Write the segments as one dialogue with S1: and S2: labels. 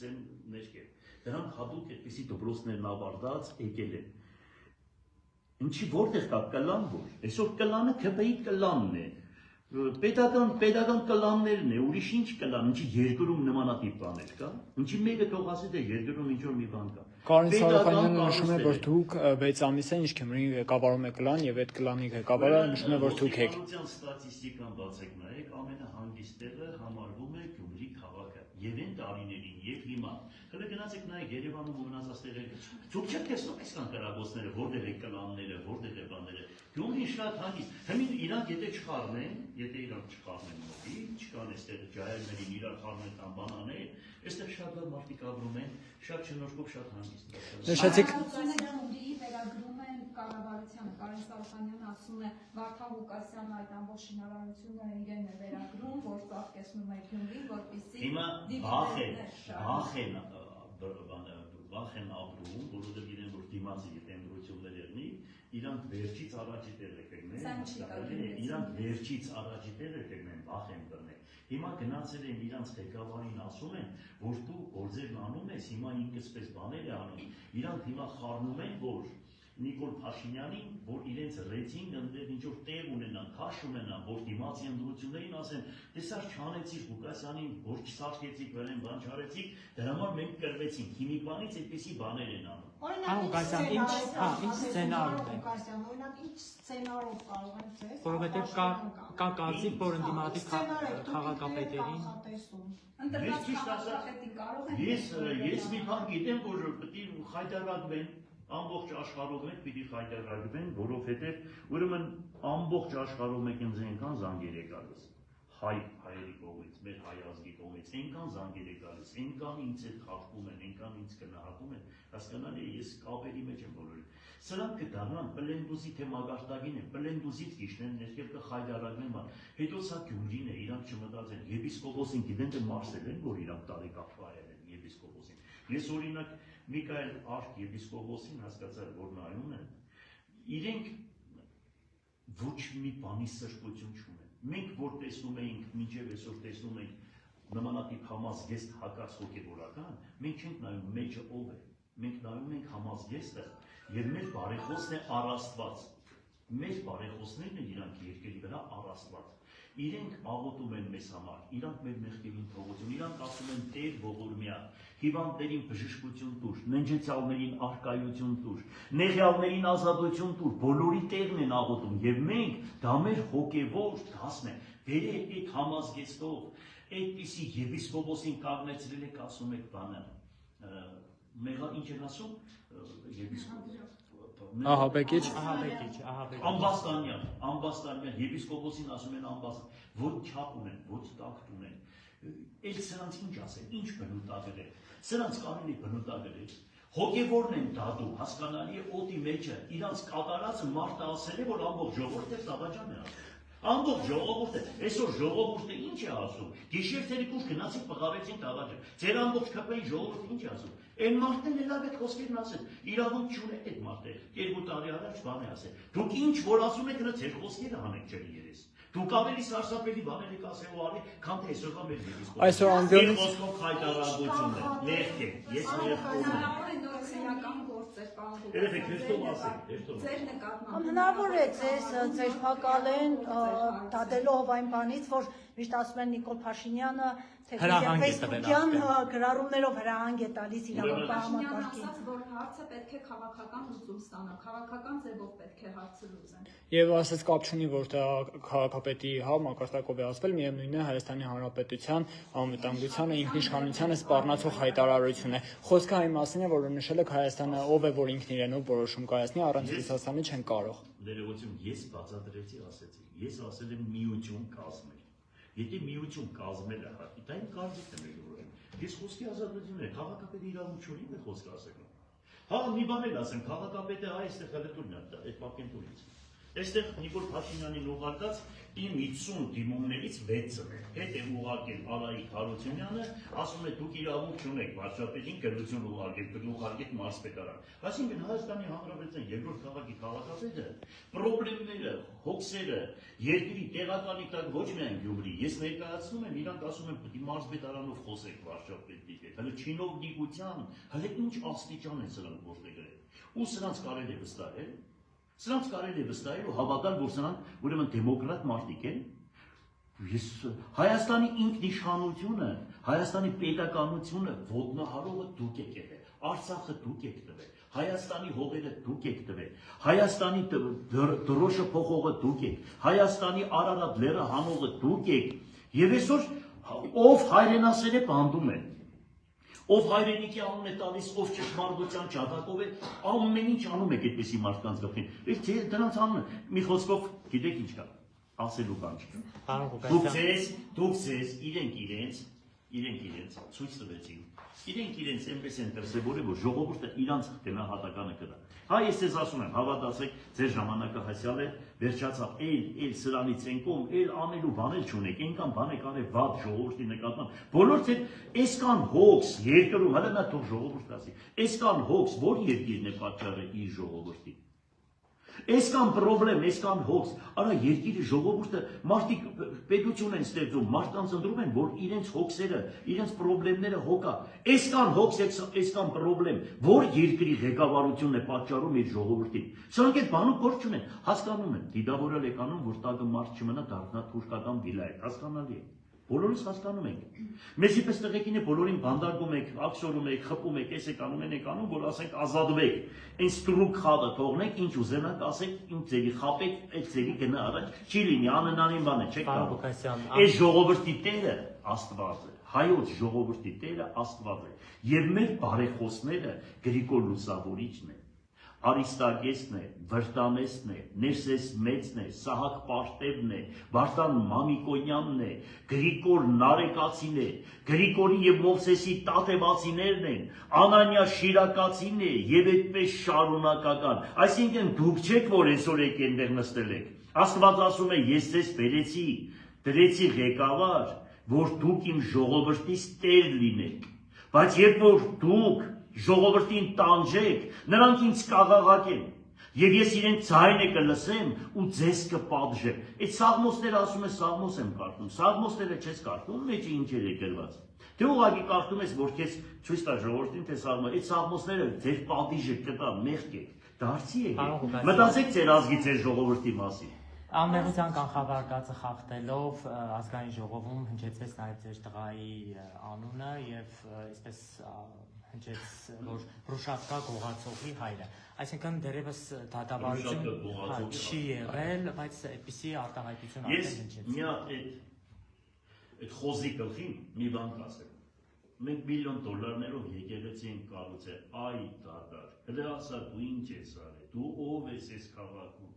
S1: գցեն ներքև։ Դրանք հատուկ այդպիսի դպրոցներն ավարտած եկել են։ Ինչի որտեղ կա կլան որ, այսօր կլանը ԿՊ-ի կլանն է, պետական կլաններն է, ուրիշ ինչ կլան, ինչի երկրում նմանատիպ բաներ կա, ինչի մեկը թող ասի թե երկրում ինչ-որ մի բան կա։
S2: Կարեն Սարոյանյանը նշում է, որ դուք 6 ամիս է ինչ Գյումրի ղեկավարում եք կլան եւ այդ կլանի ղեկավարը նշում է, որ դուք եք։
S1: Ստատիստիկան բացեք նայեք, ամենահանգիստ տեղը համարվում է Գյումրի քաղաքը։ Եվ այն տարիներին, եւ հիմա։ Հələ գնացեք նայեք Երևանում ու մնացած տեղերը։ Դուք չեք տեսնում այսքան կրակոցները, որտեղ է կլանները, որտեղ է բաները։ Գյումրին շատ հանգիստ։ Հիմա իրանք եթե չխառնեն, մոտի, չկան այստեղ ջահելներին իրար խառնել կամ բանաներ, այստեղ շատ լավ մարդիկ ապրում են, շատ շնորհքով շատ հանգիստ։
S2: Նշեցիք
S3: վերագրում են կառավարությանը, Կարեն Սարոյանյանը ասում է Վարդան Ղուկասյանը այդ ամբողջ շինարարությունը իրեն է վերագրում, որ ծաղկեցնում է Գյումրին, որպեսզի
S1: հիմա վախ են ապրում, որովհետև իրեն որ դիմացի եթե ընտրություններ եղնի, իրանք վերջից առաջի տեղը կգնեն, իրանք վերջից առաջի տեղը կգնեն, վախ են բռնել։ Հիմա գնացել են իրանք ղեկավարին ասում են, որ դու գործերն անում ես, հիմա ինքսպես բաներ է անում, իրանք հիմա խառնում են, որ Նիկոլ Փաշինյանին, որ իրենց ռեյտինգը ընդդեմ ինչ-որ տեղ ունենան, քաշ ունենան, որ դիմացի ընտրություններին ասեն, տեսար չանեցիք Ղուկասյանին, որ չսարքեցիք, վերեն բան չարեցիք, դրա համար մենք կրվեցինք, հիմիկվանից այդպիսի բաներ են անում։
S4: Ինչ սցենարով է։ Օրինակ ինչ սցենարով կարող են ցես։
S2: Որովհետև կա կարծիք, որ ընդդիմադիր քաղաքապետերին
S1: Ես մի բան գիտեմ, որ պետք է խայտարակվեն ամբողջ աշխարհով մենք պիտի խայտարակվեն, որովհետև ուրեմն ամբողջ աշխարհով մենք ինձ այնքան զանգեր է գալիս, հայերի կողմից, մեր հայ ազգի կողմից, այնքան զանգեր է գալիս, այնքան ինձ հետ խախտում են, այնքան ինձ գնահատում են, հասկանալի է, ես կապերի մեջ եմ բոլորին։ Սրանք կդառնան Պլենդուզի թե մագարտագին են, Պլենդուզից գիշնեն, ներքև կխայտարակվեն, հետո սա Գյումրին է, իրանք չմտածեն, եպիսկոպոսին գիտեն թե մարսել են, որ իրանք տարեկան վայել են եպիսկոպոսին։ Ես օրինակ Միքայել Արք եպիսկոպոսին հասկացա, որ նայում են, իրենք ոչ մի բանի սրբություն չունեն։ Մենք որ տեսնում էինք, մինչև այսօր տեսնում ենք նմանատիպ համազգեստ հակած հոգևորական, մենք չենք նայում մեջը ով է, մենք նայում ենք համազգեստը եւ մեր բարեխոսն է առաստված։ Մեր բարեխոսներն են իրանք երկրի վրա առաստված։ Իրենք աղոթում են մեզ համար, իրանք մեր մեղքերին թողություն, իրանք ասում են Տեր ողորմյա, հիվանդներին բժշկություն տուր, ննջեցյալներին առկայություն տուր, նեղյալներին ազատություն տուր, բոլորի տեղն են աղոթում եւ մենք դա մեր հոգեվոր դասն է։ Բերեք այդ համազգեստով, այդպիսի եպիսկոպոսին կանգնեցրել եք ասում եք բանը, մեղա ինչ են ասում
S2: Ահաբեկիչ,
S1: ամբաստանյան, եպիսկոպոսին ասում են ամբաստան, ոչ չափ ունեն, ոչ տակտ ունեն, էլ սրանց ինչ ասեն, ինչ բնութագրել է, սրանց կարելի բնութագրել, հոգևորն են դատում, հասկանալի է օդի մեջը, իրանց կատարածը մարդը ասել է, որ ամբողջ ժողովուրդը Սավաջան է ասում, ամբողջ ժողովուրդը, այսօր ժողովուրդը ինչ է ասում, գիշեր թերիկուշ գնացիք պղավեցին Սավաջան, ձեր ամբողջ ԿՊ-ի ժողովուրդը ինչ է ասում, Այն մարդն էլ լավ այդ խոսքերն ասել, իրավունք չունեք այդ մարդը, 2 տարի առաջ բան է ասել, դուք ինչ որ ասում եք, նա ձեր խոսքերը հանեք ջրի երես, դուք ավելի սարսափելի բաներ եք ասել ու արի, քան թե այսօրվա մեր եպիսկոպոսը։
S2: Այսօր Անդրեաս
S1: խոսքով խայտարարությունն է, մեղք է, ես
S4: Հնարավոր է ձեզ փակալեն դատելով այն բանից, որ միշտ ասում են Նիկոլ Փաշինյանը Facebook-յան գրառումներով հրահանգ է տալիս իրավապահ համակարգին։
S3: Ասաց, որ հարցը պետք է քաղաքական լուծում ստանա, քաղաքական ձևով պետք է հարցը լուծեն։
S2: Եվ ասած կապ չունի, որ դա քաղաքապետի մակարդակով է ասվել, միևնույնն է Հայաստանի Հանրապետության անվտանգությանը, ինքնիշխանությանը սպառնացող հայտարարություն է։ Խոսքը այն մասին է, որ նշել եք Հայաստանը ով է, որ ինքն իրենով որոշում կայացնի, առանց Ռուսաստանի չեն կարող։
S1: Ներողություն, ես բացատրեցի, ասեցի, ես ասել եմ միություն կազմել։ Եթե միություն կազմել է, դա իմ կարծիքն է ուրեմն։ Ես խոսքի ազատություն է, քաղաքապետը իրավունք չունի այդ խոսքը ասել։ Հա, մի բան էլ ասեմ, քաղաքապետը այստեղ հələ տուրն է, այդ պակեն տուրից։ Այստեղ Նիկոլ Փաշինյանին ուղարկած իմ 50 դիմումներից 6-ը հետ է ուղարկել Արայիկ Հարությունյանը, ասում է դուք իրավունք չունեք վարչապետին գրություն ուղարկեք մարզպետարան։ Այսինքն Հայաստանի Հանրապետության երկրորդ քաղաքի քաղաքապետը պրոբլեմները, հոգսերը երկրի տեղականի տակ ոչ միայն Գյումրի, ես ներկայացնում եմ, իրանք ասում են պետք է մարզպետարանով խոսեք վարչապետի հետ, հələ չինովնիկության, հələ ինչ աստիճան են սրանք որտեղ գրել։ Ու սրանց կարելի է վստահել։ Սրանց կարելի է վստահել ու հավատալ, որ սրանք ուրեմն դեմոկրատ մարդիկ են։ Հայաստանի ինքնիշխանությունը, Հայաստանի պետականությունը ոտնահարողը դուք եք եղել, Արցախը դուք եք տվել, Հայաստանի հողերը դուք եք տվել, Հայաստանի դրոշը փոխողը դուք եք, Հայաստանի Արարատ լեռը հանողը դուք եք, եւ այսօր ով հայրենասեր է բանդում է, ով հայրենիքի անուն է տալիս, ով ճշմարտության ջատակով է, ամեն ինչ անում եք այդպեսի մարդկանց գլխին։ Դրանց անունը մի խոսքով գիտեք ինչ կա, ասելու բան չկա։ Դուք ձեզ իրենք իրենց ցույց տվեցին։ Իրենք իրենց այնպես են դրսևորել, որ ժողովուրդը իրանց գնահատականը կտա։ Հա ես ձեզ ասում եմ, հավատացեք, ձեր ժամանակը հասյալ է, վերջացավ, էլ սրանից են կողմ, էլ անելու բաներ չունեք, այնքան բան եք արել վատ ժողովրդի նկատմամբ։ Բոլոր թե այսքան հոգս երկրում, հələ նա թող ժողովուրդ ասի, այսքան հոգս, որ երկիրն է պատճառը իր ժողովրդի։ Այսքան պրոբլեմ, այսքան հոգս, արա երկիրը ժողովուրդը մարդիկ պետություն են ստեղծում, մարդկանց ընտրում են, որ իրենց հոգսերը, իրենց պրոբլեմները հոգա։ Այսքան հոգս, այսքան պրոբլեմ, որ երկրի ղեկավարությունն է պատճառում իր ժողովրդին։ Սրանք այդ բանում գործ չունեն, հասկանում են, դիտավորել եք անում, որ տակը մարդ չմնա դառնա թուրքական վիլայետ, հասկանալի է։ Բոլորս հասկանում ենք։ Մեզի պես տղեկին է բոլորին բանդարգում եք, աքսորում եք, խփում եք, էս եք անում, որ ասենք ազատվեք։ Այն ստրուկ խաղը թողնեք, ինչ ուզենաք, ասեք, ինչ ձերի խապեք, այդ ձերի գնա առաջ, չի լինի, աննանին բան է, չեք կարող։ Այս ժողովրդի տերը Աստված է, հայոց ժողովրդի տերը Աստված է։ Եվ մեր բարեխոսները Գրիգոր Լուսավորիչն է, Արիստագեսն է, Վրտանեսն է, Ներսես Մեծն է, Սահակ Պարտևն է, Վարդան Մամիկոնյանն է, Գրիգոր Նարեկացին է, Գրիգորի եւ Մովսեսի տատեվացիներն են, Անանյա Շիրակացին է եւ այդպես շարունակական։ Այսինքն դուք չեք, որ այսօր եք այնտեղ նստել եք։ Աստված ասում է, ես ձեզ բերեցի, դրեցի ղեկավար, որ դուք իմ ժողովրդից տեր լինեք։ Բայց երբ որ դուք ժողովրդին տանջեք, նրանք ինձ կաղաղակեն, եւ ես իրենց ձայնը կլսեմ ու ձեզ կպատժեմ։ Այդ Սաղմոսները ասում է, Սաղմոս եմ կարդում, Սաղմոսները չես կարդում, մեջը ինչեր է գրված։ Դե ուղղակի կարդում ես, որ քեզ ցույց տա ժողովրդին, թե Սաղմոս, այդ Սաղմոսները ձեր պատիժը կտա, մեղք է, դարձի է։ Մտածեք ձեր ազգի, ձեր ժողովրդի մասին։
S5: Անմեղության կանխավարկածը խախտելով ազգային ժողովում հնչեցվեց նաև ձեր տղայի անունը եւ այսպես հնչեց, որ Ռուշատկա գողացողի հայրը։ Այսինքն դերևս դատավարություն չի եղել, բայց այդպիսի արտահայտություն արդեն հնչեց։
S1: Մի այդ խոզի գլխին մի բան կասեմ։ Մենք $1 միլիոն եկեղեցի ենք կառուցել, այ դատար, հələ ասա դու ինչ ես արել, դու ով ես այս քաղաքում։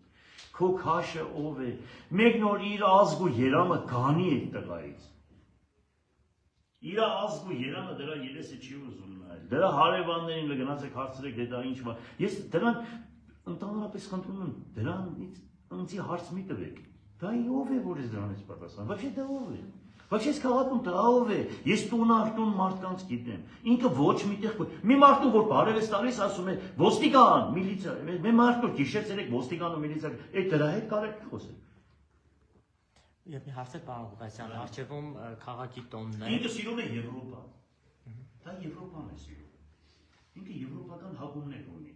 S1: Քո քաշը ով է, մեկ նոր իր ազգ ու երամը գանի է տղայից։ Իր ազգ ու երամը դրա երեսը չի ուզում նայել, դրա հարևաններին գնացեք հարցրեք, դե դա ինչ բան։ Ես դրան ընդհանրապես խնդրում եմ, դրանից ինձի հարց մի տվեք։ Դա ով է, որ ես դրանից պատասխան։ Ոչ դա ով է։ Ոչ ես քաղաքում դա ով է։ Ես տուն մարդկանց գիտեմ։ Ինքը ոչ միտեղ մի մարդու որ բարևես տալիս ասում է ոստիկան, միլիցիա, մի մարդու գիշերցրեք ոստիկան ու միլիցիա, այդ դրա հետ կարեք խոսել։
S5: Եվ մի հարց է պարոն Ղուկասյան, արժևում քաղաքի տոնն է։
S1: Ինքը սիրում է Եվրոպա։ Դա Եվրոպան է սիրում։ Ինքը եվրոպական հակումներ ունի։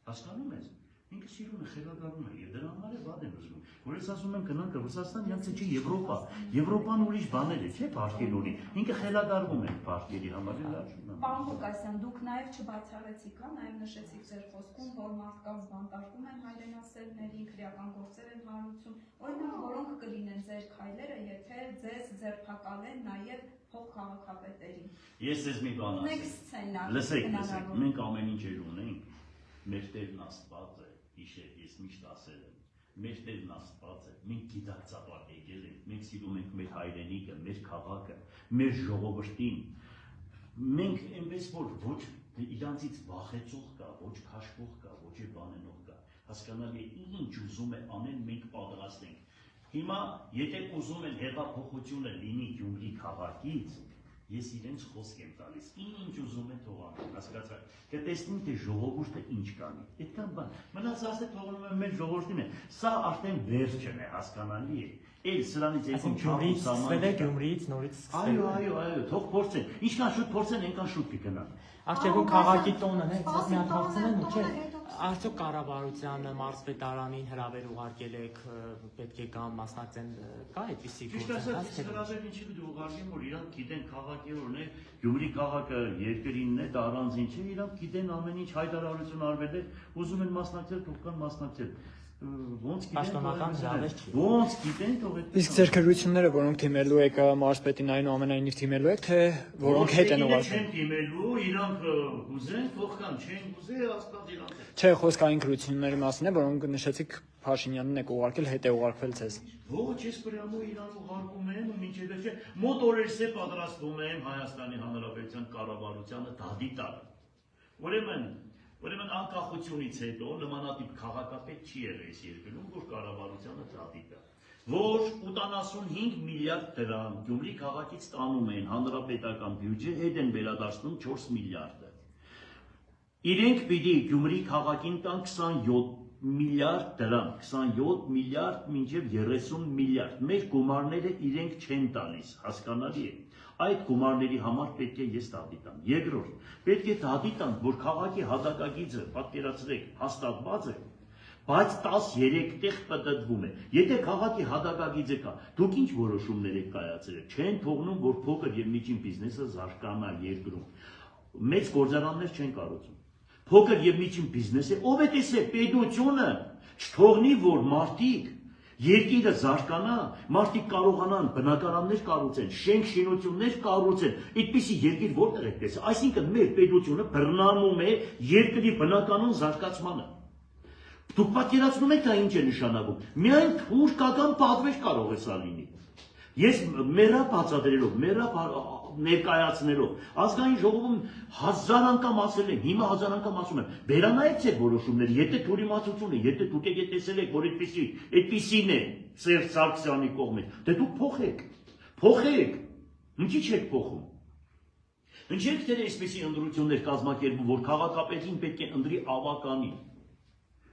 S1: Հասկանում ես։ Ինքը սիրում է, խելագարում է, եւ դրա համար է վատ եմ զգում։ Որ ես ասում եմ գնանք Ռուսաստան, իրանցը չի Եվրոպա։ Եվրոպան ուրիշ բաներ է, չէ՞, բարգեր ունի։ Ինքը խելագարվում է բարգերի համար էլ արժում։
S3: Պարոն Ղուկասյան, դուք նաեւ չբացառեցիք, հա, նաեւ նշեցիք ձեր խոսքում, որ մարդկանց բանտարկում են հայրենասերներին, քրեական գործեր են հարուցում։ Օրինակ, որոնք կլինեն ձեր քայլերը, եթե ձեզ ձերբակալեն նաեւ փոխքաղաքապետերին։
S1: Ես ձեզ մի բան ասեմ։ Լսեք, մենք ամեն ինչ ունենք։ Մեր Տերն Աստված է, իշեր, ես միշտ ասել եմ, մեր Տերն Աստված է, մենք գիտակցաբար եկել ենք, մենք սիրում ենք մեր հայրենիքը, մեր քաղաքը, մեր ժողովրդին, մենք այնպես որ ոչ իրանցից վախեցող կա, ոչ քաշվող կա, ոչ բանենող կա, հասկանալի է, ինչ ուզում է անել, մենք պատրաստ ենք։ Հիմա, եթե ուզում են հեղափոխությունը լինի Գյումրի քաղաքից, ես իրենց խոսք եմ տալիս, ինչ ուզում են թող անեն, հասկացա՞ք, կտեսնենք թե ժողովուրդը ինչ կանի, այդքան բան, մնացածը թողնում եմ մեր ժողովրդին է, սա արդեն վերջն է, հասկանալի է, էլ սրանից
S5: Գյումրիից նորից
S1: այո, թող փորձեն, ինչքան շուտ փորձեն, այնքան շուտ կգնան։
S5: Արդյոք քաղաքի տոնն է, ես մի հատ հարցնեմ ու չէ, արդյոք կառավարությանը, մարզպետարանին հրավեր ուղարկել եք, պետք է գան մասնակցեն, կա այդպիսի
S1: գործընթաց։ Ճիշտ ասած, ինչի դու ուղարկեմ, որ իրանք գիտեն քաղաքի որն է, Գյումրի քաղաքը երկրինն է, դա առանձին չէ, իրանք գիտեն ամեն ինչ հայտարարություն արվել է, ուզում են մասնակցել, թող կան մասնակցել։
S5: Պաշտոնական հրավեր չի։
S1: Ոնց գիտեն, թող այդ։
S2: Իսկ ձեր քրությունները, որոնք թիմելու եք մարզպետին այնուամենայնիվ թիմելու եք, թե որոնք հետ են ուղարկել։
S1: Չեն թիմելու, իրանք ուզեն, թող կան, չեն ուզե, աստված իրանք։
S2: Չէ, խոսքը այն քրությունների մասին է, որոնք նշեցիք Փաշինյանին եք ուղարկել, հետ է ուղարկվել ձեզ։
S1: Ոչ, ես պրամու իրան ուղարկում եմ ու մինչև վերջը մոտ օրերս է պատրաստվում եմ Հայաստանի Հանրապետության կառավարությանը դադի տալ։ Ուրեմն անկախությունից հետո նմանատիպ քաղաքապետ չի եղել այս երկրում, որ կառավարությանը դադի տա։ Որ 85 միլիարդ դրամ Գյումրի քաղաքից ստանում են հանրապետական բյուջե, հետ են վերադարձնում 4 միլիարդը։ Իրենք պիտի Գյումրի քաղաքին տան 27 միլիարդ դրամ, 27 միլիարդ մինչև 30 միլիարդ։ Մեր գումարները իրենք չեն տալիս, հասկանալի է։ Այդ գումարների համար պետք է ես դատի տամ։ Երկրորդ, պետք է դատի տամ, որ քաղաքի հատակագիծը, պատկերացրեք, հաստատված է, բայց 13 տեղ պտտվում է։ Եթե քաղաքի հատակագիծը կա, դուք ինչ որոշումներ եք կայացրել։ Չեն թողնում, որ փոքր եւ միջին բիզնեսը զարգանա երկրում։ Մեծ գործարաններ չեն կառուցում։ Փոքր եւ միջին բիզնեսը, ով է տեսել պետությունը, չթողնի, որ մարդիկ երկիրը զարգանա, մարդիկ կարողանան բնակարաններ կառուցեն, շենք-շինություններ կառուցեն, այդպիսի երկիր որտեղ եք տեսել։ Այսինքն մեր պետությունը բռնանում է երկրի բնականոն զարգացմանը։ Դուք պատկերացնում եք դա ինչ է նշանակում։ Միայն թուրքական պատվեր կարող է սա լինի։ Ես մեռա բացատրելով, մեռա ներկայացնելով, ազգային ժողովում 1000 անգամ ասել եմ, հիմա 1000 անգամ ասում եմ, վերանայեք ձեր որոշումները, եթե թուրիմացությունը, եթե դուք եք տեսել եք, որ այդպիսին է Սերժ Սարգսյանի կողմից, դե դուք փոխեք, ինչի՞ չեք փոխում։ Ինչեք թե այսպիսի ընտրություններ կազմակերպում, որ քաղաքապետին պետք է ընտրի ավականին։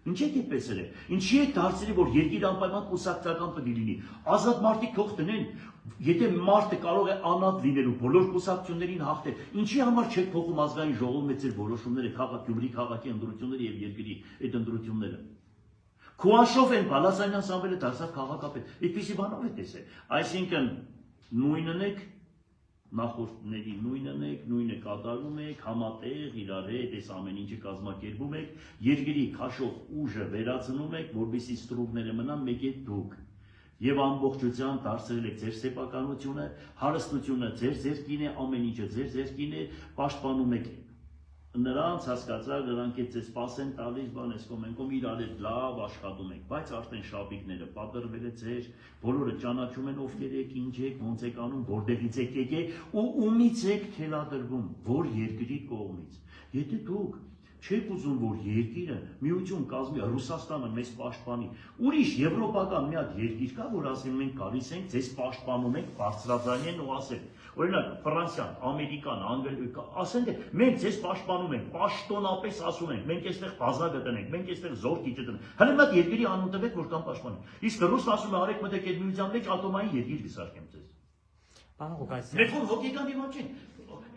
S1: Ինչ եք այդպեսել է, ինչի եք դարձրի, որ երկիր անպայման կուսակցական պետք է լինի, ազատ մարդիկ թող տնեն, եթե մարդը կարող է անհատ լինելու բոլոր կուսակցություններին հաղթել, ինչի համար չեք փոխում ազգային ժողովում ձեր որոշումները Գյումրի քաղաքի ընտրությունները եւ երկրի այդ ընտրությունները։ Քուանշով են Բալազանյան Սամվելը դարձավ քաղաքապետ, այդպիսի բանով է տեսել, այսինքն նույնն եք նախորդների նույնը կատարում եք, համատեղ իրար հետ այս ամեն ինչը կազմակերպում եք, երկրի քաշող ուժը վերացնում եք, որպեսզի ստրուկները մնան մեկ է դուք։ Եվ ամբողջությամբ դարձրել եք ձեր սեփականությունը, հարստությունը ձեր ձեռքին է, ամեն ինչը ձեր ձեռքին է, պաշտպանում եք նրանց, հասկացար, նրանք այդ ձեզ սպասեն տալիս, բան ես կոմենկոմ իրար հետ լավ աշխատում եք, բայց արդեն շապիկները պատրվել է ձեր, բոլորը ճանաչում են ովքեր եք, ինչ եք, ոնց եք անում, որտեղից եք եկել ու ումից եք թելադրվում, որ երկրի կողմից։ Եթե դուք չեք ուզում, որ երկիրը միություն կազմի, Ռուսաստանը մեզ պաշտպանի, ուրիշ եվրոպական մի հատ երկիր կա, որ ասում մենք գալիս ենք, ձեզ պաշտպանում ենք, բարձրաձայն ու ասել։ Օրինակ Ֆրանսիան, Ամերիկան, Անգլիան, ասեն թե մենք ձեզ պաշտպանում ենք, պաշտոնապես ասում ենք, մենք այստեղ բազա գտնենք, մենք այստեղ զորքի չտնենք։ Հələ մի հատ երկրի անուն տվեք, որ կան պաշտպանում։ Իսկ ռուսն ասում է, արեք մտեք այդ միության մեջ ատոմային երկիր կսարքեմ ձեզ։
S5: Պարոն Ղուկասյան,
S1: Մենք հոգեկան դիմաց չեն։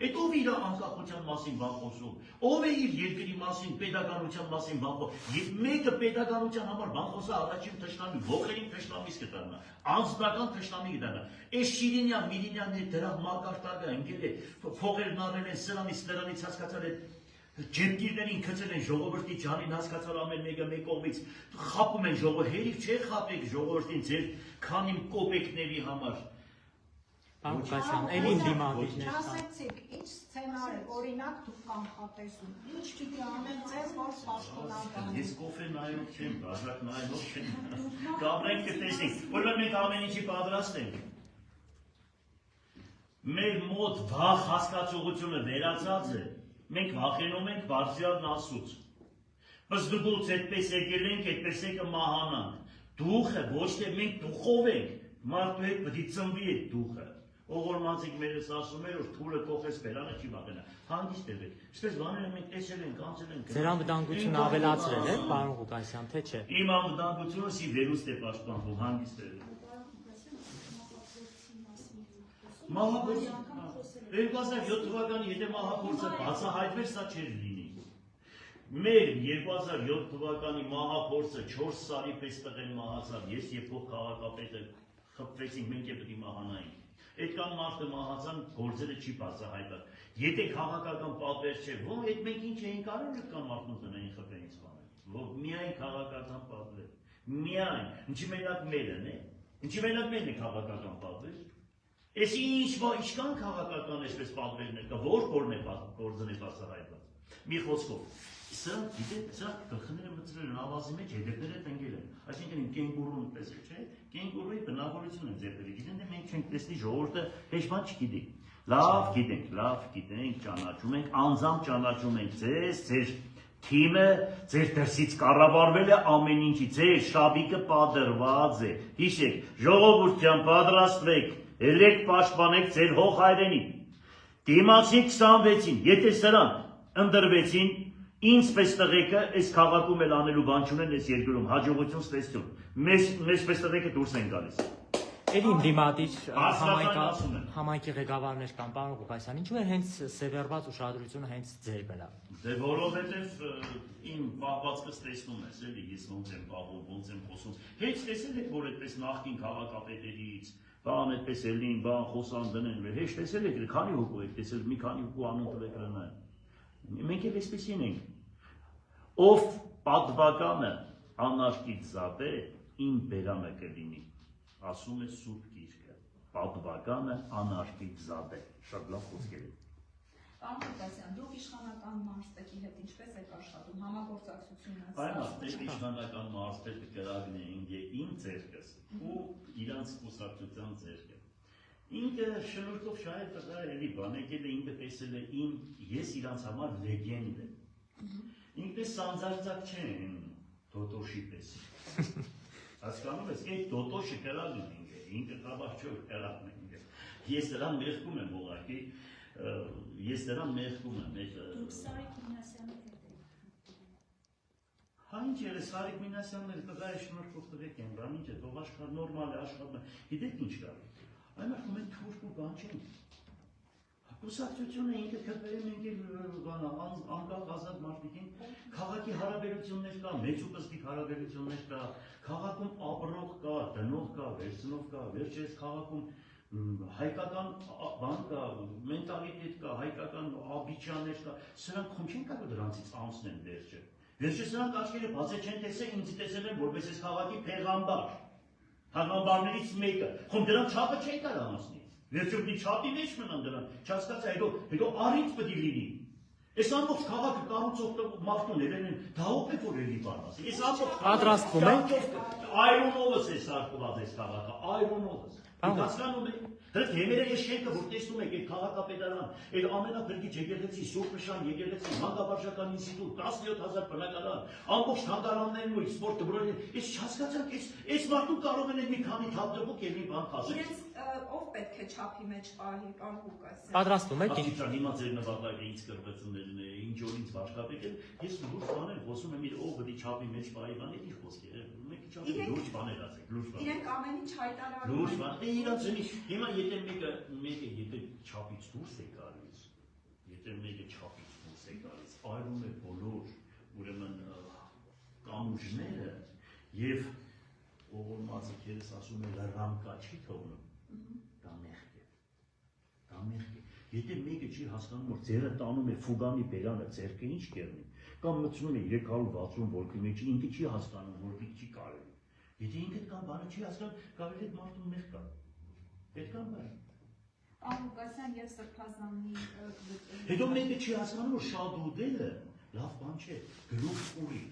S1: Այդ ով իր անկախության մասին բան խոսում, ով է իր երկրի մասին, պետականության մասին բան խոսում, եւ մեկը պետականության համար բան խոսա առաջին թշնամի, ողերին թշնամիս կդառնա, անձնական թշնամի կդառնա։ Այս Շիրինյան, Միրինյանն է դրա մակարդակը ընկել է, փողերն առել են սրանից հասկացալ է ջեպկիրներին գցել են ժողովրդի ջանին հասկացալ ամեն մեկը մեկ կողմից խապում են ժողովրդին, հերիք չէ խապեք ժողովրդին ձեր քանի կոպեկների համար։
S5: Անկասյան, էլի դիմադիրներ։
S4: Ասեցիք, ինչ սցենար է, օրինակ դուք կանխատեսում, ինչ պիտի անեն ձեզ, որ պաշտոնական։
S1: Ես կոֆե նայող չեմ, բաժակ նայող չեմ, կամրենք կտեսնենք, որովհետև մենք ամեն ինչի պատրաստ ենք։ Մեր մոտ վախ հասկացողությունը վերացած է, մենք վախենում ենք բարձրյալն Աստծուց, Պզդուգուց այդպես եկել ենք, այդպես եկը մահանանք։ Դուխը, ոչ թե մենք դուխով ենք, մարդու հետ պտի ծնվի այդ դուխը։ Ողորմածիկ մերս ասում էր, որ թուրը կողես բերանը չի մատենա։ Հանգիստ եղեք։ Ինչպես բաները մենք տեսել ենք, անցել ենք։
S5: Ձեր անվտանգությունը ավելացրել է, պարոն Ղուկասյան, թե չէ։
S1: Իմ անվտանգությունը սի վերուստ է պաշտպանվում, հանգիստ եղեք։ Մահափորձ 2007 թվականի եթե մահափորձը բացահայտվեր, սա չէր լինի։ Մեր 2007 թվականի մահափորձը 4 սարի պես տղեն մահացավ, ես եւ փոխ քաղաքապետը խփվեցինք, մենք է պետք է մահանայինք։ Այդքան մարդը մահացան, գործերը չի բացահայտած։ Եթե քաղաքական պատվեր չէ, ո՞ն այդ մենք ինչ էինք արել, այդքան մարդուն տնային խփեին սպանել։ Ո՞ն միայն քաղաքական պատվեր։ Միայն, ինչի մենակ մերն է։ Ինչի մենակ մերն է քաղաքական պատվեր։ Էս ինչքան քաղաքական այսպես պատվերներ կա, որ կորն է գործն է բացահայտված։ Մի խոսքով, սա գիտեք, սա գլխները մտցրել են ավազի մեջ, հետևները տնկել են։ Այսինքն կենգուրուն տեսել, չէ՞։ Կենգուրուի բնավորությունը են ձեռքերի, գիտեն, դե մենք չենք տեսնի ժողովուրդը հեչ բան չգիտի։ Լավ գիտենք, ճանաչում ենք, անձամբ ճանաչում ենք ձեզ, ձեր թիմը, ձեր դրսից կառավարվել է ամեն ինչի, ձեր շաբիկը պատրված է։ Հիշեք, ժողովուրդյան պատրաստվեք, ելեք պաշտպանեք ձեր հող հայրենին։ Դիմացի 26-ին, եթե սրանք ընդրվեցին, ինձպես տղեկը այս քաղաքում էլ անելու բան չունեն այս երկրում, հաջողություն ստեցություն։ Մեզ պես տղեկը դուրս են գալիս։
S5: Էլի իմ դիմադիր համայնքի ղեկավարներ կան, պարոն Ղուկասյան, ինչու է հենց սևեռված ուշադրությունը հենց ձեր վրա։
S1: Դե որովհետև իմ պահվածքս տեսնում ես, էլի ես ոնց եմ պահում, ոնց եմ խոսում։ Հենց տեսել եք, որ այդպես նախկին քաղաքապետերից բան այդպես ելին, բան խոսան դնեն, հեչ տեսել եք, քանի հոգու եք տեսել, մի քանի հոգու անուն տվեք հրնային։ Մենք էլ այսպեսին ենք։ Ով պատվականը անարգից զատե, իմ բերանը կլինի, ասում է Սուրբ Գիրքը, պատվականը անարգից զատե, շատ լավ խոսքեր է։
S3: Պարոն Ղուկասյան, դուք իշխանական մարզպետի հետ ինչպես եք աշխատում, համագործակցությունը։
S1: Այն ասել իշխանական մարզպետը կրագնեին իմ ձեռքս ու իրանց կուսակցության ձեռքը։ Ինքը շնորհքով շահեր տղա էլի բան եկել է, ինքը տեսել է ես իրանց համար լեգենդ եմ։ Ինքը սանձարձակ չէ Տոտոշի պես։ Հասկանում ես, այդ Տոտոշը կրագն ինքը, ինքը խաբաչոր կրագն ինքը։ Ես դրան մեղքում եմ ուղղակի, ես դրան մեղքում եմ։
S4: Դուք Սարիկ Մինասյանի հետ եք։
S1: Հա ինչ է, Սարիկ Մինասյանները տղայի շնորհքով տղեկ են, բան ինչ է, թող աշխատ նորմալ է աշխատում է։ Գիտեք ինչ կա։ Այն մարդում են թուրք ու բան չենք։ Կուսակցությունը ինքը կրվել ենք անկախ ազատ մարդիկ են, քաղաքի հարաբերություններ կա, մեծ ու կզգիկ հարաբերություններ կա, քաղաքում ապրող կա, դնող կա, վերցնող կա, վերջերս քաղաքում հայկական բան կա, մենտալիտետ կա, հայկական աբիճաններ կա, սրանք խում չեն կարող դրանցից անցնեն վերջը։ Վերջը սրանք աչքերը բացել չեն տեսել, ինձ տեսել են որպես այս քաղաքի փեղամբար, փեղամբարներից մեկը, խում դրանք չափը չեն կարող անցնի։ Վերջում մի չափի մեջ մնան դրան, չհասկացա, հետո առիթ պետք է լինի։ Այս ամբողջ քաղաքը կառուցող մարդուն ելեն են, դա ով է որ էլի բան ասի։ Այս ամբողջ
S5: պատրաստվում եք
S1: այրոնովս է սարքված այս քաղաքը, այրոնովս։ Հասկանում եք, դրանք հեմերը այս շենքը որ տեսնում եք, այդ քաղաքապետարան, այդ ամենափրկիչ եկեղեցի, Սուրբ Նշան եկեղեցի, մանկավարժական ինստիտուտ, 17000 բնակարան, ամբողջ թանգարաններն ու սպորտ դպրոցները, այս չհասկացանք, այս մարդուն կարող են մի քանի թափ եւ մի բան ասել։
S3: Իրենց ով պետք է չափի մեջ պահի, պարոն Ղուկասյան։
S5: Պատրաստվում եք։
S1: Ահա հիմա ձեր նվագարկը ինձ կրվեցնելն է, ինչ որ ինձ բաշխատեք են, ես լուրջ բաներ խոսում եմ, իր ով պետք է չափի մեջ պահի բան, ի խոսքի է, մեկ չափի լուրջ բաներ ասեք, լուրջ բաներ։
S3: Իրենք ամեն ինչ հայտարարում են։
S1: Լուրջ բան, իրանց հիմա եթե մեկը եթե չափից դուրս է գալիս, այրում է բոլոր ուրեմն կամուրջները եւ ողորմածը քերս ասում է լրամկա չի թողնում, դա մեղք է։ Եթե մեկը չի հասկանում, որ ձերը տանում է ֆուգանի բերանը, ձերքը ինչ կերնի, կամ մտցնում է 360 վոլտի մեջ, ինքը չի հասկանում, որ դիք չի կարելի։ Եթե ինքը կան բանը չի հասկանում, կարելի է մարդուն մեղք կա։ Պետք է բան։
S3: Պարոն Ղուկասյան եւ Սրբազանի
S1: Հետո մեկը չի հասկանում, որ շատ ուտելը լավ բան չէ, գլուխ ուրի։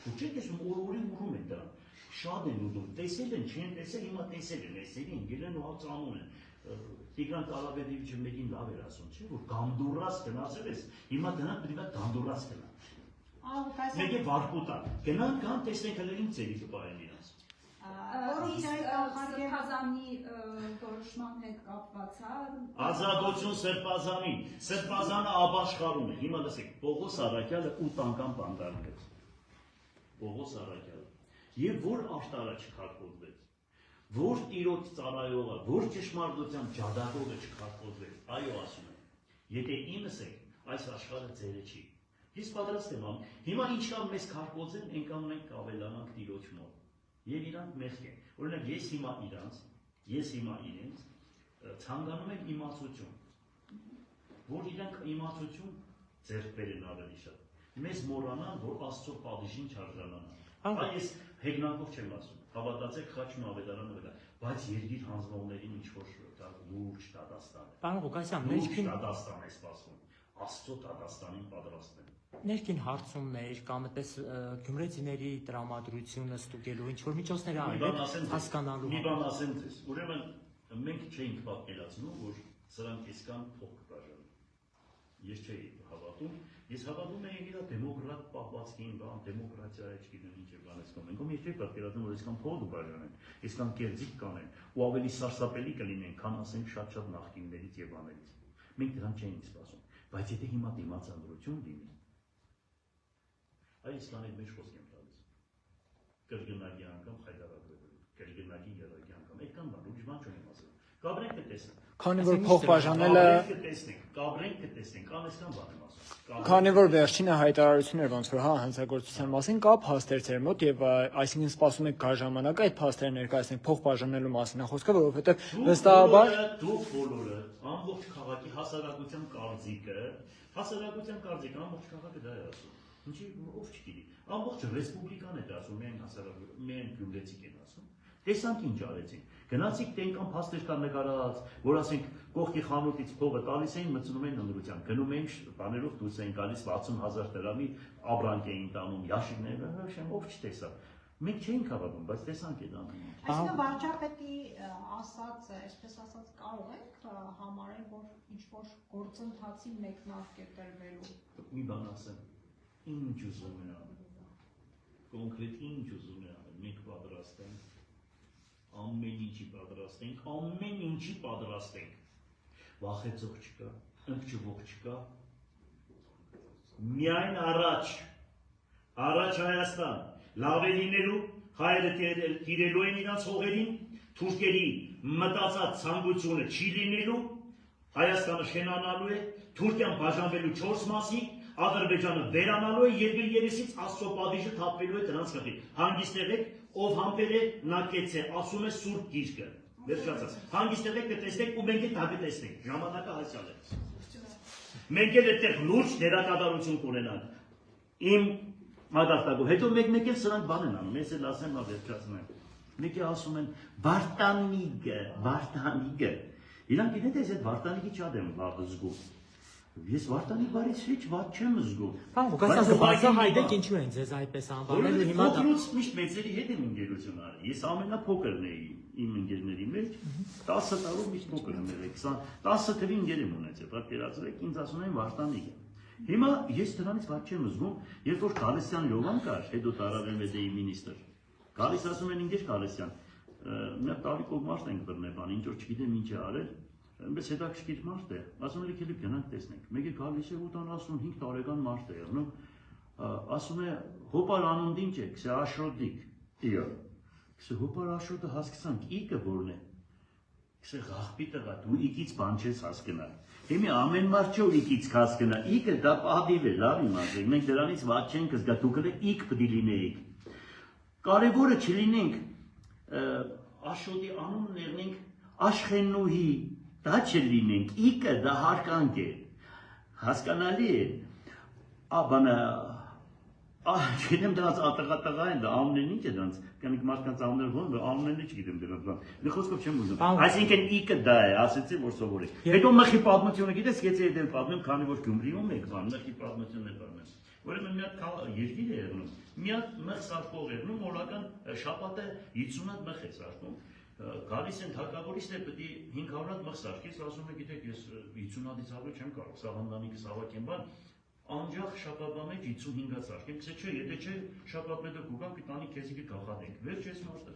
S1: Ու չէ՞ տեսնում, օրորի ուրում են դրան։ Շատ են ուտում, տեսել են, չեն տեսել, հիմա տեսել են, այսերի ընկել են ու հացանում են։ Տիգրան Կարապետովիչը մեկին լավ էր ասում, չէ՞, որ գանդուրած գնացել ես, հիմա դրանք պետք է գանդուրած գնա։ Մեկը վարկուտա։ Գնանք կան տեսնենք հələ ինչ ծերի կպայեն իրանց։
S3: Սրբազանի որոշման հետ կապված հա
S1: Ազատություն Սրբազանին։ Սրբազանը ապաշխարում է։ Հիմա լսեք, Պողոս Արաքյալը 8 անգամ բանտարկվեց։ Պողոս Արաքյալը։ Եվ որ աշտարը չքարկոծվեց, որ տիրոջ ծառայողը, որ ճշմարտության ջադագողը չքարկոծվեց, այո ասում եմ, եթե իմս եք, այս աշխարհը ձերը չի։ Ես պատրաստ եմ ամ, հիմա ինչքան մեզ քարկոծեն, այնքան մենք կավելանանք տիրոջ մոտ։ Եվ իրանք մեղք են։ Օրինակ ես հիմա իրենց ցանկանում եմ իմացություն, որ իրանք իմացություն ձեռք բերեն ավելի շատ։ Մեզ մոռանան, որ Աստծո պատիժին չարժանանան։ Այս հեգնակով չեմ ասում, հավատացեք խաչն ավետարանը վրա, բայց երկիր հանձնողներին ինչ-որ լուրջ դատաստան է։
S5: Պարոն Ղուկասյան,
S1: դատաստան է սպասում, Աստծո դատաստանին պատրաստ են։
S5: Ներքին հարցումներ կամ այդպես գյումրեցիների տրամադրությունը ստուգելու ինչ որ միջոցներ արել հասկանալու։
S1: Մի բան ասեմ ձեզ, ուրեմն մենք չէինք պատկերացնում, որ սրանք իսկան փող կբաժանեն։ Ես չէի հավատում, ես հավատում էի իր դեմոկրատ պահվածքին, բան դեմոկրատիա է, չգիտեմ ինչ է բան ասում։ Մենք ես չէի պատկերացնում, որ իսկան փող կբաժանեն, իսկան կերձիկ կանեն, ու ավելի սարսափելի կլինեն, քան ասենք շատ նախկիններից եւ աներից։ Մենք դրան չէինք սպասում, բայց եթե հիմա դիմացանդրություն լինի, այս բանի մեջ խոսք եմ տալիս։ Կրկնակի անգամ խայտարակվելու, կրկնակի երակի անգամ, այդքան բան, ուրիշ բան չունեմ ասել։ Կաբրենք կտեսնենք։
S2: Քանի որ փող բաժանելը
S1: կաբրենք կտեսնենք, անեսքան բան եմ ասում։
S2: Քանի որ վերջինը հայտարարություն էր ոնց որ հա հանցագործության մասին կա փաստեր ձեր մոտ եւ այսինքն սպասում եք գա ժամանակը այդ փաստերը ներկայացնենք փող բաժանելու մասին է խոսքը, որովհետեւ վստահաբար
S1: դուք բոլորը ամբողջ քաղաքի հասարակության կարծիքը ամբողջ քաղաքը դա է ասում։ Ինչի ով չգիտի, ամբողջ ռեսպուբլիկան է դա ասում, միայն գյումրեցիք են ասում։ Տեսանք ինչ արեցին։ Գնացիք թե այնքան փաստեր կան նկարած, որ ասենք կողքի խանութից փողը տալիս էին, մտցնում էին ընդրության, գնում էին բաներով դուրս էին գալիս 60,000 դրամի աբրանք էին տանում, յաշիկներ, ով չտեսա։ Մենք չէինք հավատում, բայց տեսանք այդ ամենը։
S4: Այսինքն վարչապետի ասած, այսպես ասած, կարող եք համարել, որ ինչ-որ գործընթացի մեկնարկ է տրվելու։
S1: Մի բան ասեմ, ինչ ուզում են անել, կոնկրետ ինչ ուզում են անել, մենք պատրաստ ենք, ամեն ինչի պատրաստ ենք, վախեցող չկա, ընկճվող չկա, միայն առաջ Հայաստան, լավ է լինելու, հայերը տիրելու են իրանց հողերին, թուրքերի մտածած ցանկությունը չի լինելու, Հայաստանը շենանալու է, Թուրքիան բաժանվելու 4 մասի, Ադրբեջանը վերանալու է եւ իր երեսից Աստծո պատիժը թափվելու է դրանց գլխի։ Հանգիստ եղեք, ով համբեր է, նա կեցե, ասում է Սուրբ Գիրքը։ Վերջացած։ Հանգիստ եղեք կտեսնեք ու մենք էլ դա կտեսնենք։ Ժամանակը հասյալ է։ Մենք էլ այդտեղ լուրջ դերակատարություն կունենանք։ Իմ մագարտակով։ Հետո մեկ էլ սրանք բան են անում, ես էլ ասեմ, նա վերջացնեմ։ Մեկը ասում են Վարդանիգը։ Իրանք գիտեք, ես այդ Վարդանիգի չad եմ վաղ զգում։ Ես Վարդանիգ բարից հեչ վատ չեմ զգում։
S5: Պարոն Ղուկասյան, բացահայտեք ինչու են ձեզ այդպես անվանել ու հիմա
S1: Փոքրուց միշտ մեծերի հետ եմ ընկերություն արել։ Ես ամենափոքրն էի իմ ընկերների մեջ, 10 տարով միշտ փոքր եմ եղել, 10 թվի ընկեր եմ ունեցել, պատկերացրեք, ինձ ասում են Վարդանիգ։ Հիմա ես դրանից վատ չեմ զգում, երբ որ Գալստյան Լևոն կար, հետո տարավենվեդեի մինիստր։ Գալիս ասում են ինձ Գալստյան, մի տարիքով մարդ ենք բռնեբան, ինչ որ չգիտեմ ինչ է արել, այնպես հետաքրքիր մարդ է, ասում են եկել գնանք տեսնենք։ Մեկը գալիս է 85 տարեկան մարդ է եղնում, ասում է հոպար անունդ ինչ է, քսե աշրոդիկ, իա, քսե հոպար աշրոդը հասկացանք, իկը որն է, քսե աղբի տղա, դու իքից բան չես հասկնալ, հիմի ամեն մարդ չէ իքից հասկնա, իկը դա պատիվ է, լավ իմացեք, մենք դրանից վատ չենք զգա, դուք էլ իք պիտի լինեիք, կարևորը չլինենք, աշրոդի անունն եղնենք Աշխենուհի, դա չլինենք, իկը դա հարկանք է, հասկանալի է, բանը, չգիտեմ դրանց ատղատղա են, դա ամնեն ինչ է դրանց, կանիք մարդկանց ամներ ոնը, ամնեն ինչ գիտեմ դրանց բան, մի խոսքով չեմ ուզում, այսինքն իկը դա է, ասեցի, որ սովորեք, հետո մխի պատմությունը գիտես, գեցի հետ էլ պատմեմ, քանի որ Գյումրիում եք բան, մխի պատմությունն է բանեմ, ուրեմն մի հատ երկիր է եղնում, մի հատ մխ սարքող եղնում, օրական շաբաթը 50 հատ մխ է սարքում, գալիս են թագավորիստը պետք է 500 հատ մխ սարքես, ասում է գիտեք ես 50 հատից ավելի չեմ կարող, սաղանդանիկը սավակեմ բան, անջախ շաբաթվա մեջ 55-ը սարքենք, չէ, եթե չէ շաբաթ մետը կուգան կտանի քեզի կգախատենք։ Վերջ ես մարդը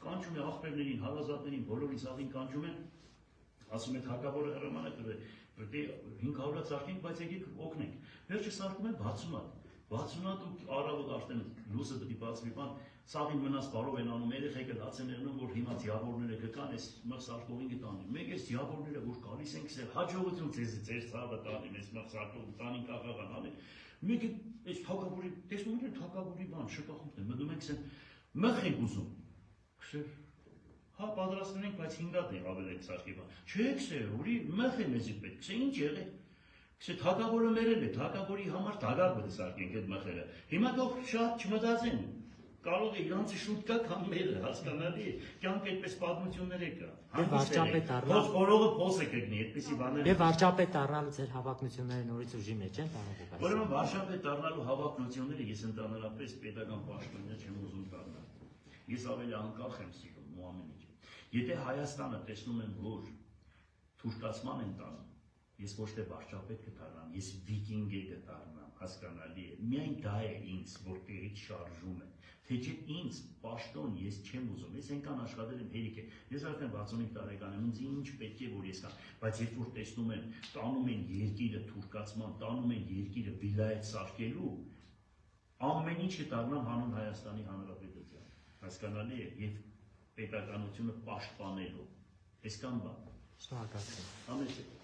S1: կանչում է աղբերներին, հարազատներին, բոլորի սաղին կանչում են, ասում է հարկավորը հրաման է տվել, պետք է 500-ը սարքենք, բայց եկեք օգնենք։ Վերջը սարքում են 60-ատ ու առավոտ արդեն լույսը պետք է բացվի, բան սաղին մնաց բարով են անում, երեխեքը լաց են եղնում, որ հիմա ձիավորները կգան, այս սարքողին կտանին։ Մեկ այս ձիավորները, որ գալիս են քսել, հաջողություն ձեր ցավը տանին, այս սարքողը տանին կաղաղան անեն։ Մեկը այս թակավորի, տեսնում եք թակավորի բան, շքախումն է, մտնում ենք ասեն, մխ ենք ուզում։ Քսել, հա պատրաստում ենք, բայց 5-ատ է ավել այդ սարքի բան։ Չէ, քսել, ուրի մխ է մեզի պետք, քսել ինչ եղել։ Քսել թակավորը մերել է, թակավորի համար դագար պետք է սարքենք այդ մխերը։ Հիմա դող շատ չմտածեն։ Կարող է իրանցի շուտ կա կամ մերը, հասկանալի է, կյանք այդպես պատմություններ է կա։
S5: Վարչապետ առնալ։
S1: Փորողը փոս է կգնի, այդպեսի բաներ։
S5: Եվ վարչապետ առնալու ձեր հավակնությունները նորից ուժի մեջ են, պարոն Ղուկասյան։
S1: Ուրեմն վարչապետ առնալու հավակնությունները ես ընդհանրապես պետական պաշտոնյա չեմ ուզում դառնալ։ Ես ավելի անկախ եմ սիրում ու ամեն ինչ։ Եթե Հայաստանը տեսնում եմ, որ թուրքացման են տանում, ես ոչ թե վարչապետ կդառնամ, ես վիկինգ կդառնամ, հասկանալի է։ Միայն դա է ինձ, որ տեղից շարժում է։ Թե չէ ինձ պաշտոն ես չեմ ուզում, ես այնքան աշխատել եմ հերիք է, ես արդեն 65 տարեկան եմ, ինձ ինչ պետք է որ ես կամ, բայց երբ որ տեսնում եմ, տանում են երկիրը թուրքացման, տանում են երկիրը վիլայետ սարքելու, ամեն ինչ կդառնամ հանուն Հայաստանի Հանրապետության, հասկանալի է, եւ պետականությունը պաշտպանելու, այսքան բան։
S5: Շնորհակալություն։
S1: Ամեն ինչ